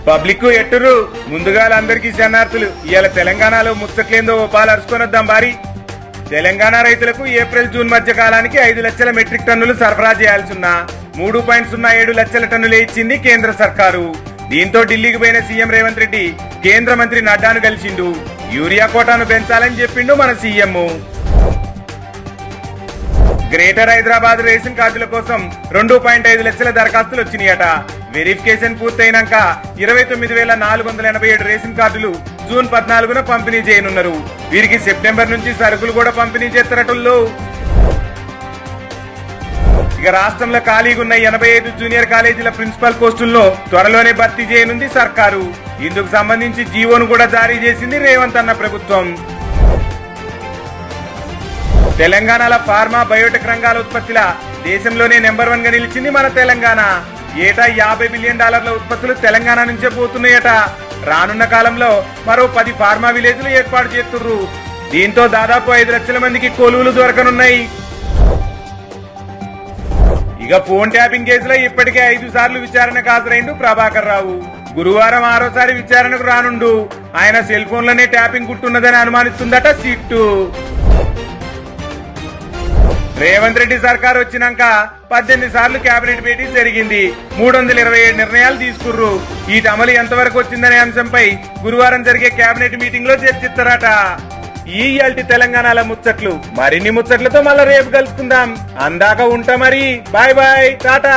Public ఎట్టురు ముందుగా అందరికీ శరణార్థులు. ఇవాళ తెలంగాణలో ముచ్చట్లేందో పాలు అరుచుకొనొద్దాం బారి. తెలంగాణ రైతులకు ఏప్రిల్ జూన్ మధ్య కాలానికి 5 లక్షల మెట్రిక్ టన్నులు సరఫరా చేయాల్సిన 3.07 లక్షల టన్నులే ఇచ్చింది కేంద్ర సర్కారు. దీంతో ఢిల్లీకి పోయిన సీఎం రేవంత్ రెడ్డి కేంద్ర మంత్రి నడ్డాను కలిసిండు. యూరియా కోటాను పెంచాలని చెప్పిండు మన సీఎం. గ్రేటర్ హైదరాబాద్ రేషన్ కార్డుల కోసం 2.5 లక్షల దరఖాస్తులు వచ్చినాయట. వెరిఫికేషన్ పూర్తయినాక 29,487 రేషన్ కార్డులు జూన్ 14న పంపిణీ చేయనున్నారు. వీరికి సెప్టెంబర్ నుంచి సరుకులు కూడా పంపిణీ చేస్తారటల్లో. ఇక రాష్ట్రంలో ఖాళీగా ఉన్న 85 జూనియర్ కాలేజీల ప్రిన్సిపల్ పోస్టుల్లో త్వరలోనే భర్తీ చేయనుంది సర్కారు. ఇందుకు సంబంధించి జీవోను కూడా జారీ చేసింది రేవంత్ అన్న ప్రభుత్వం. తెలంగాణలో ఫార్మా బయోటెక్ రంగాల ఉత్పత్తిల దేశంలోనే నెంబర్ 1 గా నిలిచింది మన తెలంగాణ. ఏటా $50 బిలియన్ ఉత్పత్తులు తెలంగాణ నుంచే పోతున్నాయట. రానున్న కాలంలో మరో 10 ఫార్మా విలేజ్లు ఏర్పాటు చేస్తుర్రు. దీంతో దాదాపు 5 లక్షల మందికి కొలువులు దొరకనున్నాయి. ఇక ఫోన్ ట్యాపింగ్ కేసులో ఇప్పటికే 5 సార్లు విచారణకు హాజరైండు ప్రభాకర్ రావు. గురువారం 6వసారి విచారణకు రానుండు. ఆయన సెల్ ఫోన్లోనే ట్యాపింగ్ గుట్టున్నదని అనుమానిస్తుందట సిట్టు. రేవంత్ రెడ్డి సర్కార్ వచ్చినాక 18 సార్లు కేబినెట్ భేటీ జరిగింది. 327 నిర్ణయాలు తీసుకుర్రు. ఈ అమలు ఎంతవరకు వచ్చిందనే అంశంపై గురువారం జరిగే కేబినెట్ మీటింగ్ లో చర్చిస్తారట. ఈ తెలంగాణలో ముచ్చట్లు. మరిన్ని ముచ్చట్లతో మళ్ళా రేపు కలుసుకుందాం. అందాక ఉంటా మరి. Bye bye, Tata.